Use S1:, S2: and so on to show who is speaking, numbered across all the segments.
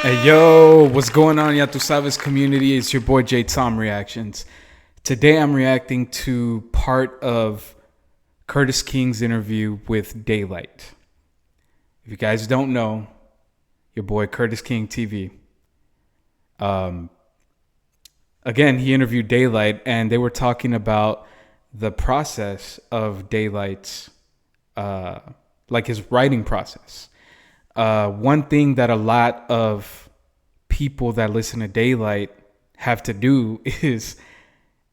S1: Hey yo, what's going on, Ya Tu Sabes community? It's your boy J Tom Reactions. Today I'm reacting to part of Curtis King's interview with Daylyt. If you guys don't know, your boy Curtisskingtv. Um, Again, he interviewed Daylyt, and they were talking about the process of Daylyt's, uh, like his writing process. One thing that a lot of people that listen to Daylyt have to do is,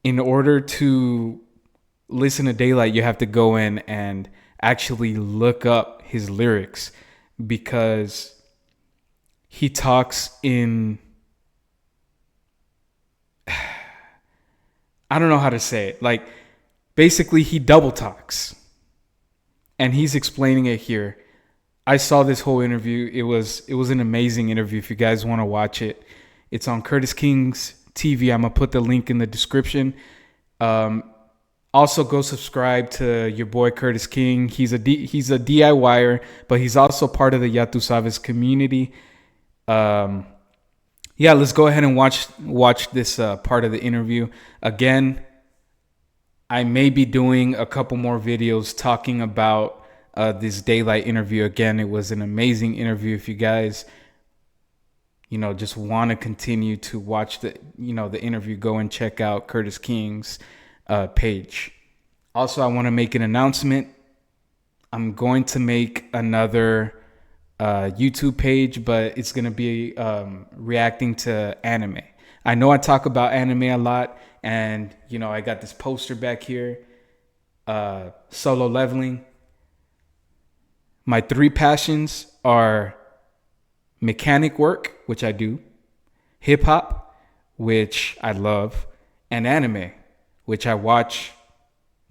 S1: in order to listen to Daylyt, you have to go in and actually look up his lyrics because he talks in, I don't know how to say it. Like, basically, he double talks, and he's explaining it here. I saw this whole interview. It was an amazing interview. If you guys want to watch it, it's on Curtis King's TV. I'm gonna put the link in the description. Um, Also, go subscribe to your boy Curtis King. He's a DIYer, but he's also part of the Ya Tu Sabes community. Um, yeah, let's go ahead and watch this part of the interview. Again, I may be doing a couple more videos talking about this Daylyt interview. Again, it was an amazing interview. If you guys, just want to continue to watch the interview, go and check out Curtis King's page. Also, I want to make an announcement. I'm going to make another YouTube page, but it's going to be reacting to anime. I know I talk about anime a lot, and I got this poster back here, Solo Leveling. My three passions are mechanic work, which I do, hip hop, which I love, and anime, which I watch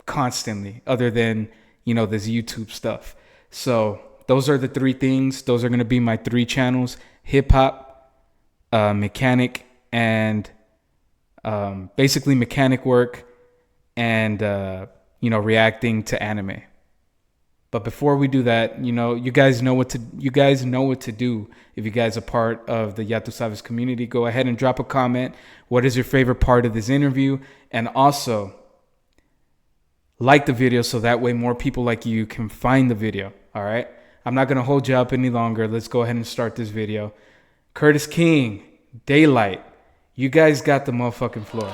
S1: constantly, other than, this YouTube stuff. So those are the three things. Those are going to be my three channels: hip hop, mechanic, and basically mechanic work, and reacting to anime. But before we do that, you guys know what to do. If you guys are part of the Ya Tu Sabes community, go ahead and drop a comment. What is your favorite part of this interview? And also like the video so that way more people like you can find the video. All right. I'm not going to hold you up any longer. Let's go ahead and start this video. Curtis King, Daylyt, you guys got the motherfucking floor.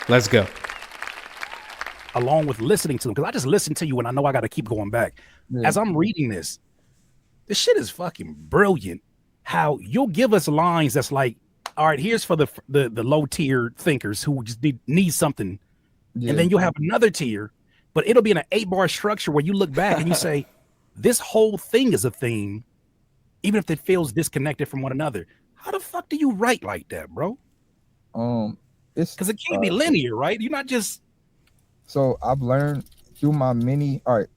S1: Let's go.
S2: Along with listening to them, because I just listen to you and I know I got to keep going back. Yeah. As I'm reading this shit is fucking brilliant. How you'll give us lines that's like, all right, here's for the low tier thinkers who just need something. Yeah. And then you'll have another tier, but it'll be in an 8-bar structure where you look back and you say, this whole thing is a theme, even if it feels disconnected from one another. How the fuck do you write like that, bro?
S3: It's
S2: because it can't be linear, right? You're not just.
S3: So I've learned through my many. All right.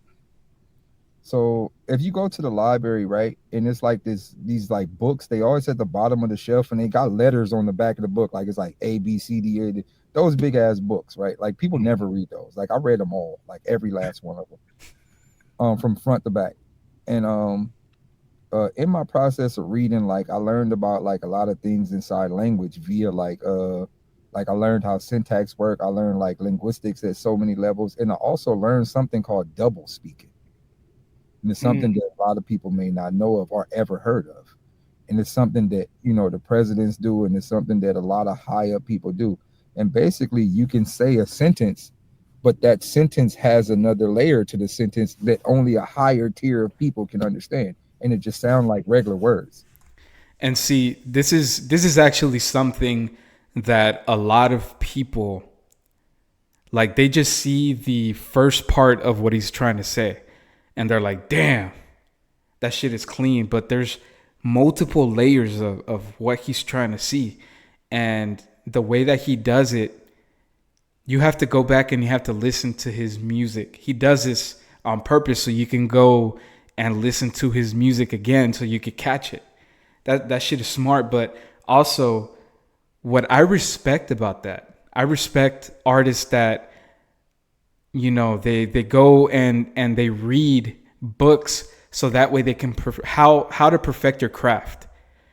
S3: So if you go to the library, right, and it's like these like books, they always at the bottom of the shelf, and they got letters on the back of the book, like it's like A, B, C, D, A. Those big ass books, right? Like people never read those. Like I read them all, like every last one of them, from front to back. And in my process of reading, like I learned about like a lot of things inside language via like I learned how syntax work. I learned like linguistics at so many levels. And I also learned something called double speaking. And it's something that a lot of people may not know of or ever heard of. And it's something that, the presidents do. And it's something that a lot of high up people do. And basically you can say a sentence, but that sentence has another layer to the sentence that only a higher tier of people can understand. And it just sounds like regular words.
S1: And see, this is actually something that a lot of people, like, they just see the first part of what he's trying to say and they're like, damn, that shit is clean. But there's multiple layers of what he's trying to see. And the way that he does it, you have to go back and you have to listen to his music. He does this on purpose so you can go and listen to his music again so you could catch it. That shit is smart. But also, what I respect about that, I respect artists that, they go and they read books so that way they can how to perfect your craft.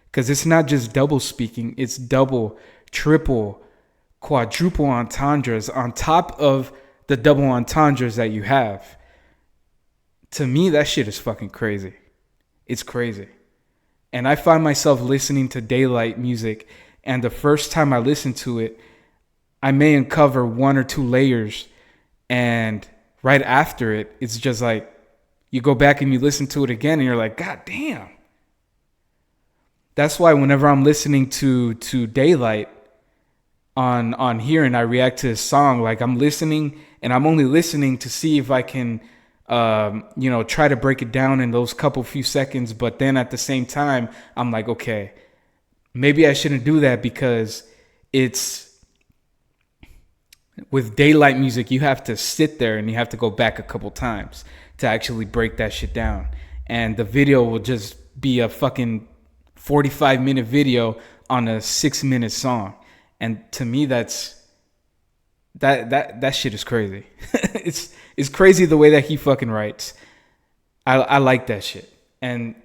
S1: Because it's not just double speaking, it's double, triple, quadruple entendres on top of the double entendres that you have. To me, that shit is fucking crazy. It's crazy. And I find myself listening to Daylyt music, and the first time I listen to it, I may uncover one or two layers, and right after it, it's just like you go back and you listen to it again, and you're like, God damn. That's why whenever I'm listening to Daylyt on here and I react to his song, like I'm listening and I'm only listening to see if I can try to break it down in those couple few seconds. But then at the same time, I'm like, okay, maybe I shouldn't do that, because it's with Daylyt music, you have to sit there and you have to go back a couple times to actually break that shit down. And the video will just be a fucking 45-minute video on a 6-minute song. And to me, that shit is crazy. It's crazy the way that he fucking writes. I like that shit. And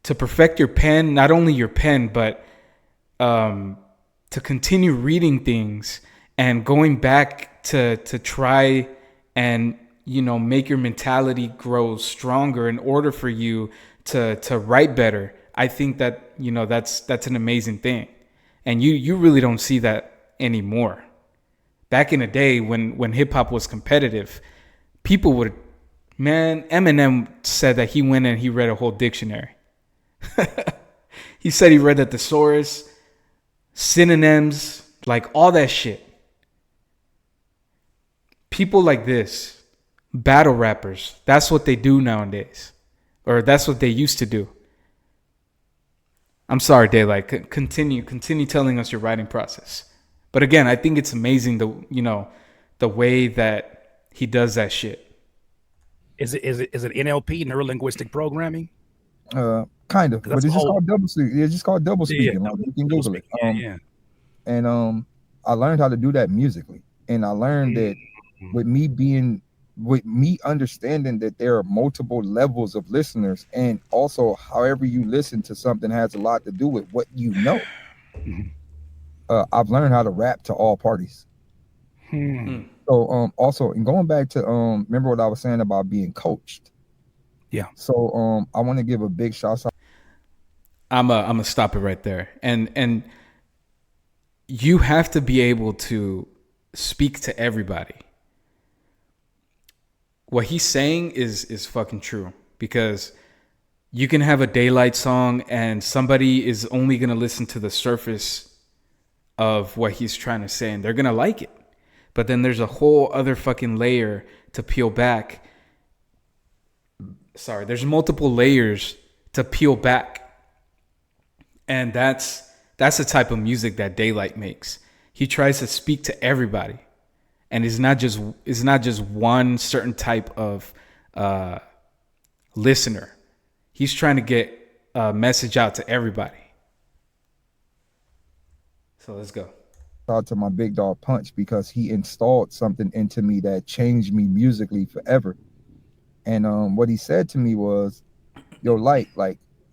S1: to perfect your pen, not only your pen, but to continue reading things and going back to try and make your mentality grow stronger in order for you to write better. I think that that's an amazing thing, and you really don't see that anymore. Back in the day when hip hop was competitive, people would, man, Eminem said that he went and he read a whole dictionary. He said he read the thesaurus, synonyms, like all that shit. People like this, battle rappers, that's what they do nowadays, or that's what they used to do. I'm sorry, Daylyt. Continue telling us your writing process. But again, I think it's amazing the way that he does that shit.
S2: Is it NLP, neuro linguistic programming?
S3: Kind of, but it's just called double speaking. It's just called double speaking.
S2: Yeah,
S3: like, you can Google it.
S2: Yeah.
S3: And I learned how to do that musically, and I learned that with me understanding that there are multiple levels of listeners, and also however you listen to something has a lot to do with what you know. I've learned how to rap to all parties. So also, and going back to remember what I was saying about being coached.
S2: Yeah.
S3: So I want to give a big shout out.
S1: I'm gonna stop it right there. And you have to be able to speak to everybody. What he's saying is fucking true, because you can have a Daylyt song and somebody is only going to listen to the surface of what he's trying to say and they're going to like it. But then there's a whole other fucking layer to peel back. Sorry, there's multiple layers to peel back. And that's the type of music that Daylyt makes. He tries to speak to everybody. And it's not just one certain type of listener. He's trying to get a message out to everybody. So let's go.
S3: Out to my big dog Punch, because he installed something into me that changed me musically forever. And what he said to me was, "Yo, like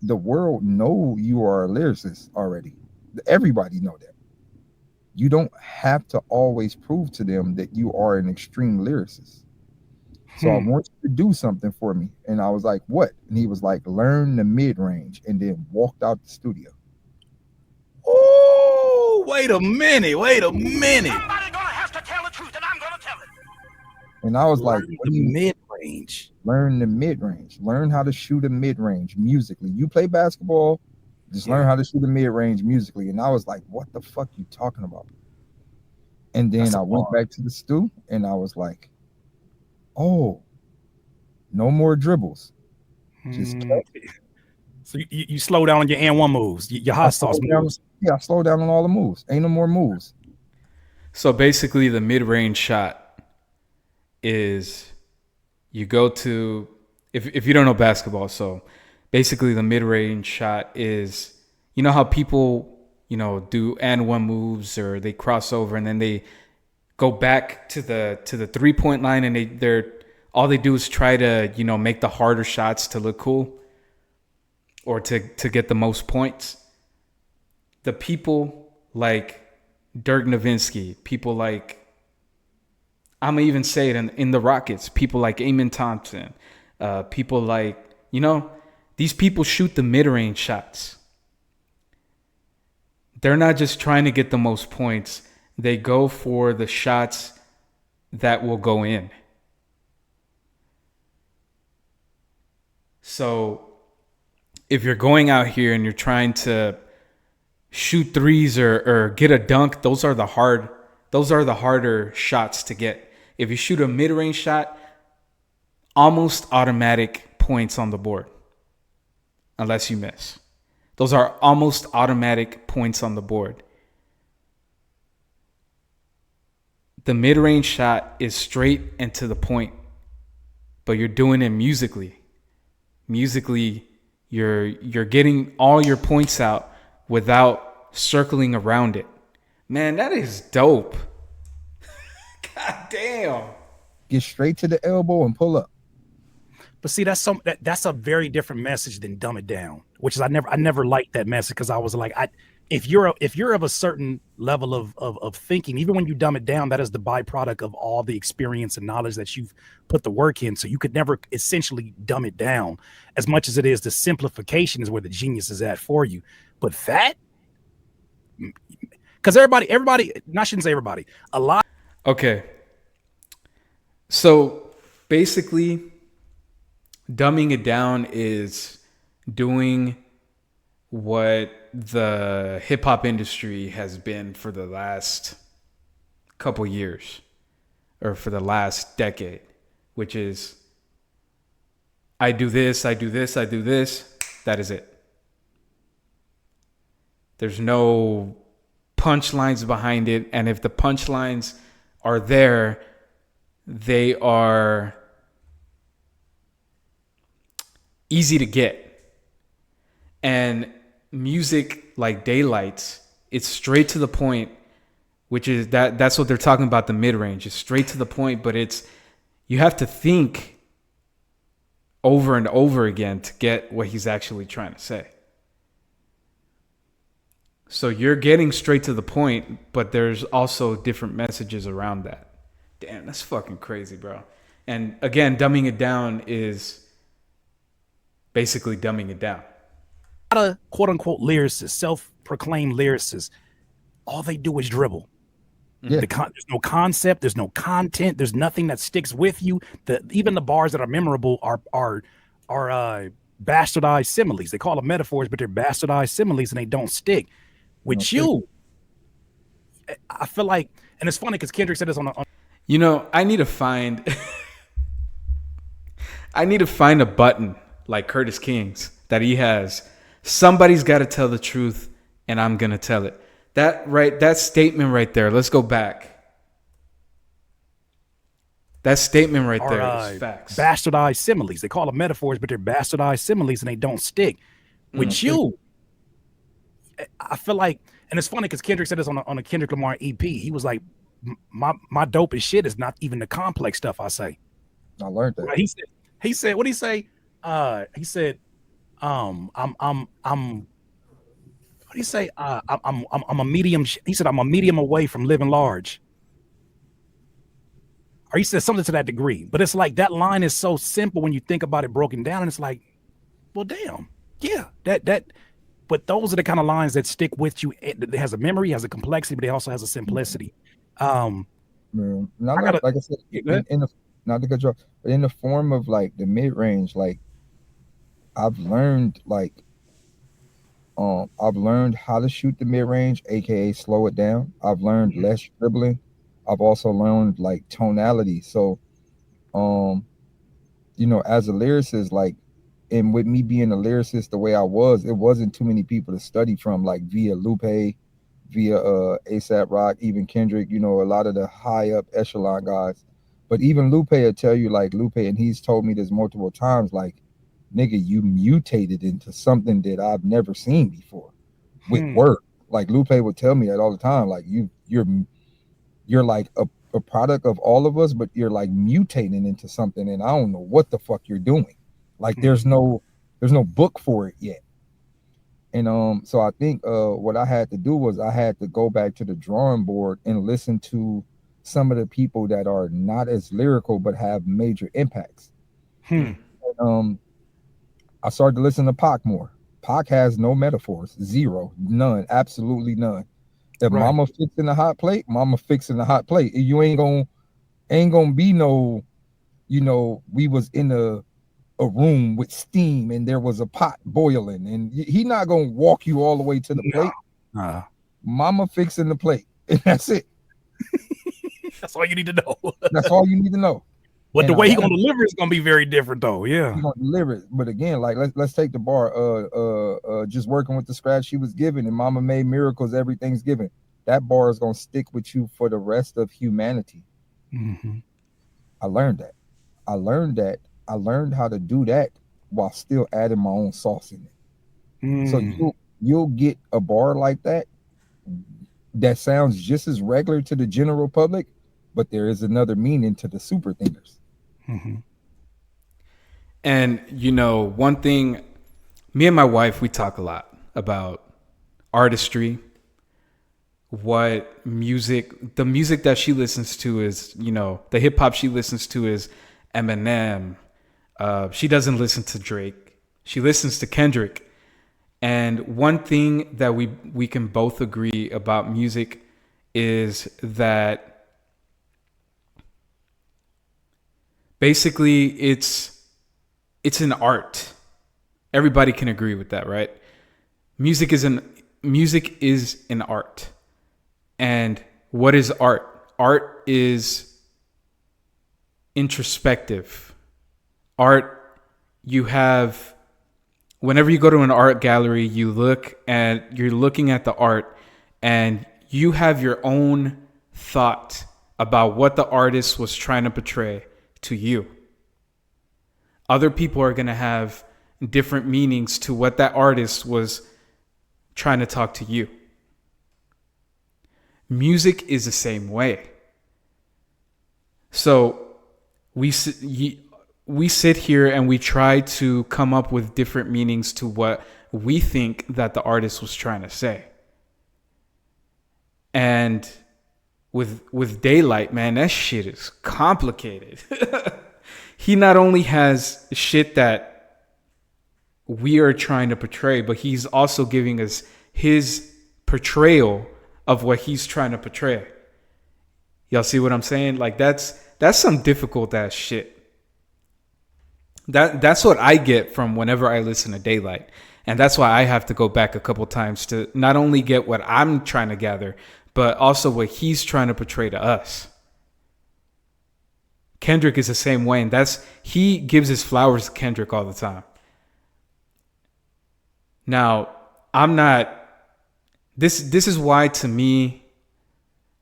S3: the world know you are a lyricist already. Everybody know that. You don't have to always prove to them that you are an extreme lyricist. So I want you to do something for me." And I was like, "What?" And he was like, "Learn the mid-range," and then walked out the studio.
S2: Oh, wait a minute. Somebody gonna have to tell the truth, and I'm gonna tell it.
S3: And I was like,
S2: "What do you mid-range?
S3: Learn the mid-range. Learn how to shoot a mid-range musically. You play basketball, just learn how to shoot a mid-range musically." And I was like, "What the fuck you talking about?" And then I went back to the stew and I was like, "Oh, no more dribbles." Just
S2: So you slow down on your and one moves, your hot sauce moves.
S3: Yeah, I slowed down on all the moves. Ain't no more moves.
S1: So basically the mid-range shot is you go to, if you don't know basketball, so basically the mid-range shot is, you know how people, do and one moves, or they cross over and then they go back to the 3-point line, and they're all they do is try to, make the harder shots to look cool. or to get the most points. The people like Dirk Nowitzki, people like, I'm gonna even say it in the Rockets, people like Amen Thompson, people like, these people shoot the mid-range shots. They're not just trying to get the most points. They go for the shots that will go in. So if you're going out here and you're trying to shoot threes or get a dunk, those are the harder shots to get. If you shoot a mid-range shot, almost automatic points on the board, unless you miss. Those are almost automatic points on the board. The mid-range shot is straight and to the point, but you're doing it musically. Musically, you're getting all your points out without circling around it. Man, that is dope. God damn.
S3: Get straight to the elbow and pull up.
S2: But see, that's a very different message than dumb it down, which is I never liked that message, because I was like, if you're of a certain level of thinking, even when you dumb it down, that is the byproduct of all the experience and knowledge that you've put the work in. So you could never essentially dumb it down. As much as it is, the simplification is where the genius is at for you. But that, because everybody, I shouldn't say everybody, a lot.
S1: Okay. So basically, dumbing it down is doing what the hip hop industry has been for the last couple years, or for the last decade, which is I do this, I do this, I do this. That is it. There's no punchlines behind it. And if the punchlines are there, they are easy to get. And music like Daylyt, it's straight to the point, which is that's what they're talking about, the mid-range. It's straight to the point, but you have to think over and over again to get what he's actually trying to say. So you're getting straight to the point, but there's also different messages around that. Damn, that's fucking crazy, bro. And again, dumbing it down is basically dumbing it down.
S2: A lot of quote unquote lyricists, self-proclaimed lyricists, all they do is dribble. Yeah. There's no concept, there's no content, there's nothing that sticks with you. Even the bars that are memorable are bastardized similes. They call them metaphors, but they're bastardized similes and they don't stick. With you, I feel like, and it's funny because Kendrick said this on.
S1: I need to find. I need to find a button like Curtis King's that he has. Somebody's got to tell the truth, and I'm gonna tell it. That statement right there. Let's go back. That statement right there is facts.
S2: Bastardized similes. They call them metaphors, but they're bastardized similes and they don't stick. With you, I feel like, and it's funny because Kendrick said this on a Kendrick Lamar EP. He was like, my dopest shit is not even the complex stuff I say.
S3: I learned that.
S2: Right? He said, what did he say? He said, I'm what do you say? I'm a medium. He said, I'm a medium away from living large. Or he said something to that degree. But it's like that line is so simple when you think about it broken down, and it's like, well, damn, yeah, that. But those are the kind of lines that stick with you. It has a memory, has a complexity, but it also has a simplicity.
S3: Like I said, not to cut you off, but in the form of like the mid range, like I've learned how to shoot the mid range, aka slow it down. I've learned less dribbling. I've also learned like tonality. So, as a lyricist, like. And with me being a lyricist the way I was, it wasn't too many people to study from, like via Lupe, via ASAP Rock, even Kendrick, a lot of the high up echelon guys. But even Lupe will tell you, like Lupe, and he's told me this multiple times, like, nigga, you mutated into something that I've never seen before with work. Like Lupe would tell me that all the time. Like you're like a product of all of us, but you're like mutating into something, and I don't know what the fuck you're doing. Like there's no book for it yet. And so I think what I had to do was I had to go back to the drawing board and listen to some of the people that are not as lyrical but have major impacts. And, I started to listen to Pac more. Pac has no metaphors, zero, none, absolutely none. If
S2: Right.
S3: mama fixing the hot plate, mama fixing the hot plate. You ain't gonna be no, we was in a room with steam and there was a pot boiling, and he not gonna walk you all the way to the plate.
S2: Nah.
S3: Mama fixing the plate, and that's it.
S2: That's all you need to know.
S3: That's all you need to know.
S2: But
S3: And
S2: the
S3: I
S2: way he
S3: learned
S2: gonna deliver is gonna be very different, though. Yeah.
S3: he gonna deliver it. But again, like let's take the bar. Just working with the scratch she was given, and Mama made miracles every Thanksgiving. That bar is gonna stick with you for the rest of humanity.
S2: Mm-hmm.
S3: I learned that. I learned how to do that while still adding my own sauce in it. So you'll get a bar like that sounds just as regular to the general public, but there is another meaning to the super thinkers.
S2: Mm-hmm.
S1: And one thing, me and my wife, we talk a lot about artistry. What the music that she listens to is, the hip hop she listens to is Eminem. She doesn't listen to Drake. She listens to Kendrick. And one thing that we can both agree about music is that basically it's an art. Everybody can agree with that, right? Music is an art. And what is art? Art is introspective. Art, whenever you go to an art gallery, you're looking at the art and you have your own thought about what the artist was trying to portray to you. Other people are going to have different meanings to what that artist was trying to talk to you. Music is the same way. So we sit here and we try to come up with different meanings to what we think that the artist was trying to say. And with Daylyt, man, that shit is complicated. He not only has shit that we are trying to portray, but he's also giving us his portrayal of what he's trying to portray. Y'all see what I'm saying? Like that's some difficult ass shit. That's what I get from whenever I listen to Daylyt. And that's why I have to go back a couple times to not only get what I'm trying to gather, but also what he's trying to portray to us. Kendrick is the same way, and he gives his flowers to Kendrick all the time. Now, this is why to me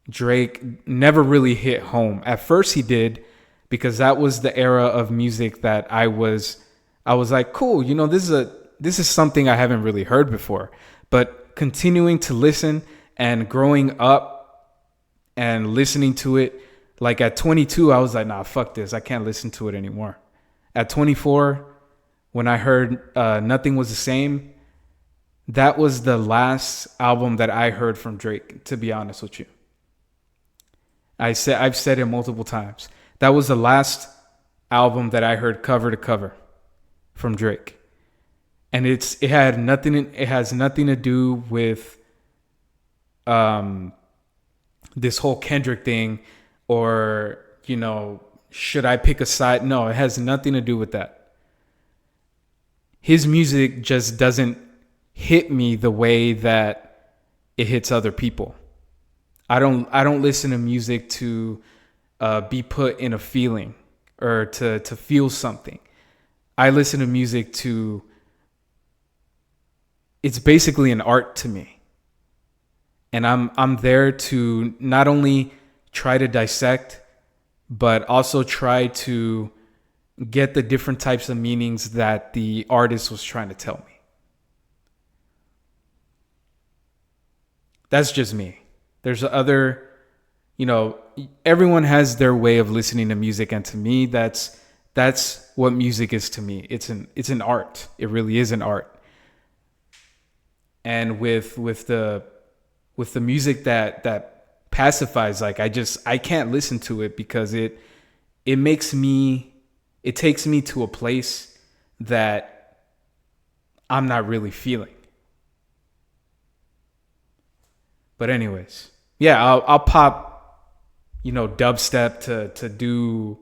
S1: Drake never really hit home. At first he did, because that was the era of music that I was like, cool, this is something I haven't really heard before. But continuing to listen and growing up and listening to it, like at 22, I was like, nah, fuck this. I can't listen to it anymore. At 24, when I heard Nothing Was the Same, that was the last album that I heard from Drake, to be honest with you. I've said it multiple times. That was the last album that I heard cover to cover from Drake. And it has nothing to do with this whole Kendrick thing, or should I pick a side? No, it has nothing to do with that. His music just doesn't hit me the way that it hits other people. I don't listen to music to be put in a feeling or to feel something. I listen to music it's basically an art to me. And I'm there to not only try to dissect, but also try to get the different types of meanings that the artist was trying to tell me. That's just me. There's other, everyone has their way of listening to music, and to me, that's what music is to me. It's an art. It really is an art. and with the music that pacifies, like I can't listen to it because it takes me to a place that I'm not really feeling. But anyways, yeah, I'll pop, dubstep to do.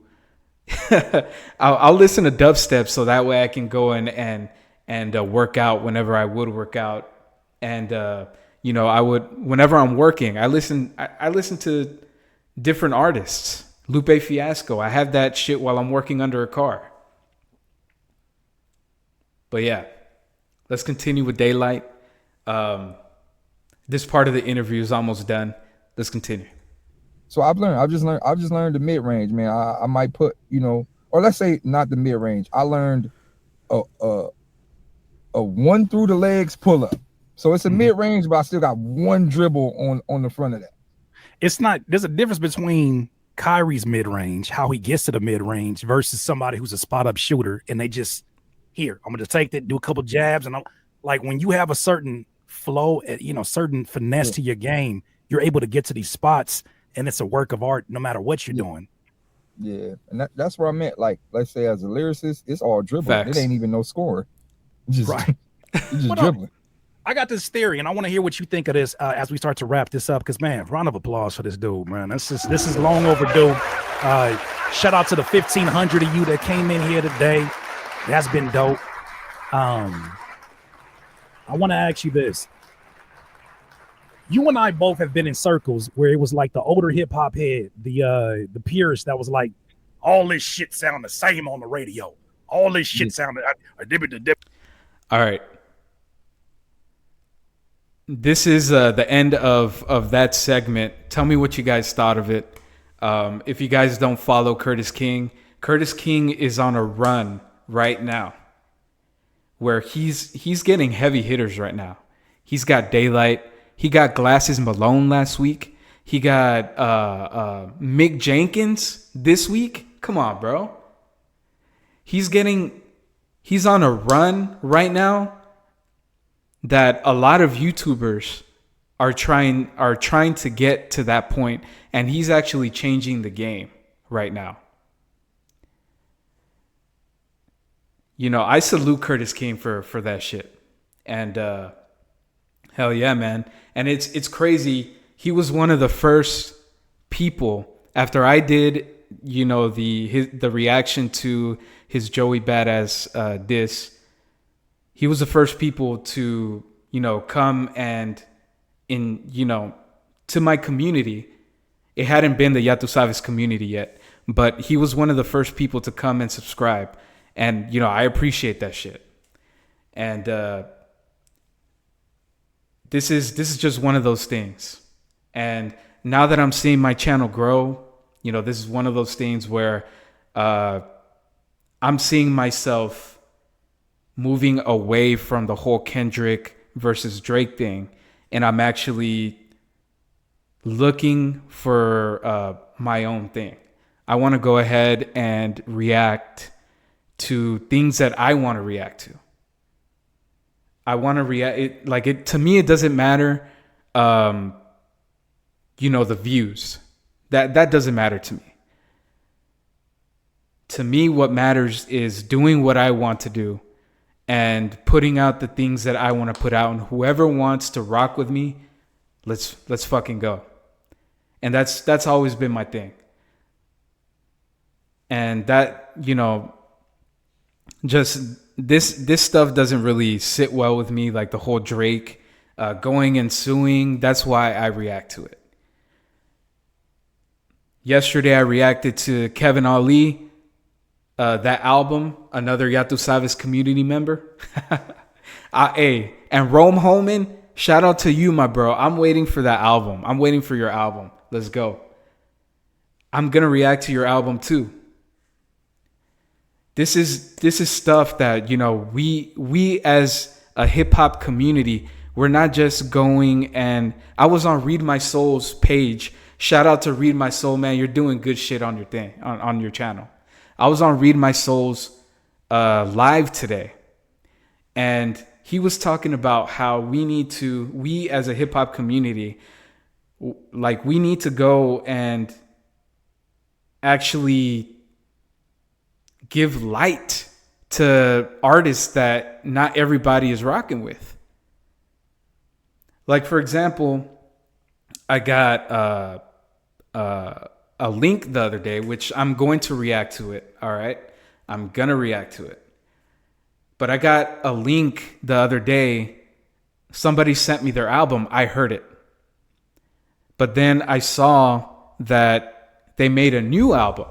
S1: I'll listen to dubstep so that way I can go in and work out whenever I would work out, and I would, whenever I'm working, I listen to different artists. Lupe Fiasco, I have that shit while I'm working under a car. But yeah, let's continue with Daylyt. This part of the interview is almost done. Let's continue.
S3: So I've just learned the mid range, man. I might put, or let's say not the mid range. I learned a one through the legs pull up. So it's a mid range, but I still got one dribble on the front of that.
S2: It's not. There's a difference between Kyrie's mid range, how he gets to the mid range, versus somebody who's a spot up shooter, and they just I'm gonna take that, do a couple jabs, and I'm like, when you have a certain flow, certain finesse to your game, you're able to get to these spots. And it's a work of art no matter what you're doing.
S3: Yeah, and that's where I meant. Like, let's say as a lyricist, it's all dribbling.
S1: Facts.
S3: It ain't even no score. Just,
S2: right.
S3: just dribbling.
S2: I got this theory, and I want to hear what you think of this as we start to wrap this up. Because, man, round of applause for this dude, man. This is long overdue. Shout out to the 1,500 of you that came in here today. That's been dope. I want to ask you this. You and I both have been in circles where it was like the older hip hop head, the purist that was like, all this shit sound the same on the radio. All this shit sounded.
S1: All right. This is the end of that segment. Tell me what you guys thought of it. If you guys don't follow Curtis King is on a run right now where he's getting heavy hitters right now. He's got Daylyt. He got Glasses Malone last week. He got Mick Jenkins this week. Come on, bro. He's on a run right now that a lot of YouTubers are trying to get to that point, and he's actually changing the game right now. I salute Curtis King for that shit. And hell yeah, man. And it's crazy. He was one of the first people after I did, the reaction to his Joey Badass diss. He was the first people to, come and to my community. It hadn't been the Ya Tu Sabes community yet, but he was one of the first people to come and subscribe. And, I appreciate that shit. And this is just one of those things. And now that I'm seeing my channel grow, this is one of those things where I'm seeing myself moving away from the whole Kendrick versus Drake thing. And I'm actually looking for my own thing. I want to go ahead and react to things that I want to react to. I want to react to me. It doesn't matter, the views. That doesn't matter to me. To me, what matters is doing what I want to do and putting out the things that I want to put out. And whoever wants to rock with me, let's fucking go. And that's always been my thing. And that, just this stuff doesn't really sit well with me, like the whole Drake going and suing. That's why I react to it. Yesterday I reacted to Kevin Ali, that album, another Ya Tu Sabes community member. And Rome Holman, shout out to you, my bro. I'm waiting for that album. I'm waiting for your album. Let's go. I'm gonna react to your album too. This is stuff that, we as a hip hop community, we're not just going, and I was on Read My Soul's page. Shout out to Read My Soul, man. You're doing good shit on your thing, on your channel. I was on Read My Soul's live today, and he was talking about how we as a hip hop community, like we need to go and actually give light to artists that not everybody is rocking with. Like, for example, I got a link the other day, which I'm going to react to it. All right. I'm going to react to it. But I got a link the other day. Somebody sent me their album. I heard it. But then I saw that they made a new album.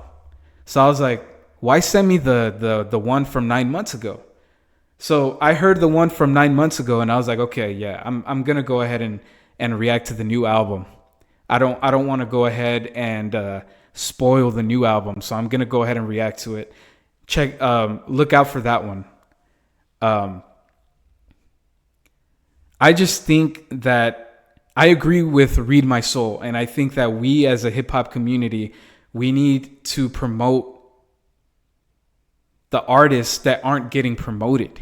S1: So I was like, why send me the one from 9 months ago? So I heard the one from 9 months ago and I was like, okay, yeah, I'm going to go ahead and react to the new album. I don't want to go ahead and spoil the new album. So I'm going to go ahead and react to it. Look out for that one. I just think that I agree with Read My Soul. And I think that we as a hip hop community, we need to promote the artists that aren't getting promoted.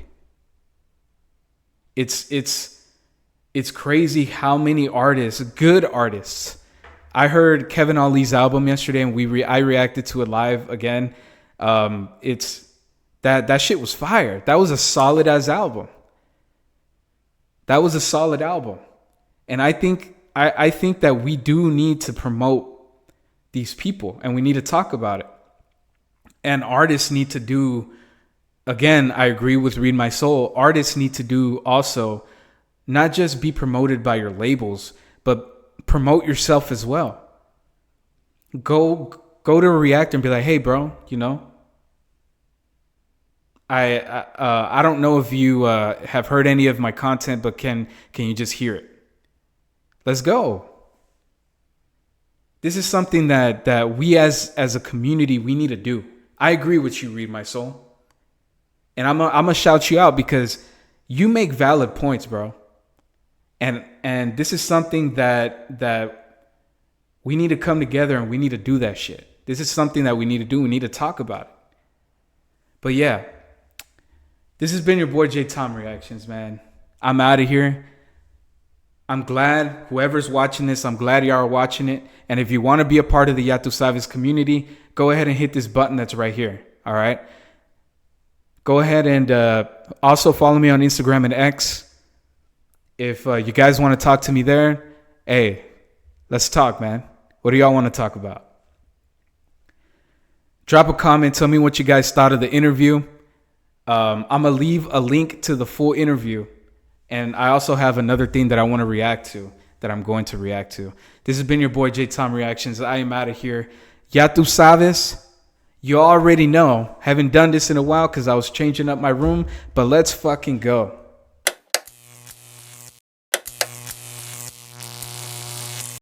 S1: It's crazy how many artists, good artists. I heard Kevin Ali's album yesterday and I reacted to it live again. It's that shit was fire. That was a solid ass album. That was a solid album. And I think that we do need to promote these people and we need to talk about it. And artists need to do, again, I agree with Read My Soul. Artists need to do also, not just be promoted by your labels, but promote yourself as well. Go to a reactor and be like, hey, bro, you know, I don't know if you have heard any of my content, but can you just hear it? Let's go. This is something that we as a community, we need to do. I agree with you, Read My Soul. And I'm gonna shout you out because you make valid points, bro. And this is something that we need to come together and we need to do that shit. This is something that we need to do. We need to talk about it. But yeah, this has been your boy J Tom Reactions, man. I'm out of here. I'm glad whoever's watching this, I'm glad y'all are watching it. And if you want to be a part of the Yatu Sabes community, go ahead and hit this button that's right here. All right. Go ahead and also follow me on Instagram and X. If you guys want to talk to me there, hey, let's talk, man. What do y'all want to talk about? Drop a comment. Tell me what you guys thought of the interview. I'm going to leave a link to the full interview. And I also have another thing that I want to react to, that I'm going to react to. This has been your boy J Tom Reactions. I am out of here. Yatu Sabes. You already know. Haven't done this in a while because I was changing up my room. But let's fucking go.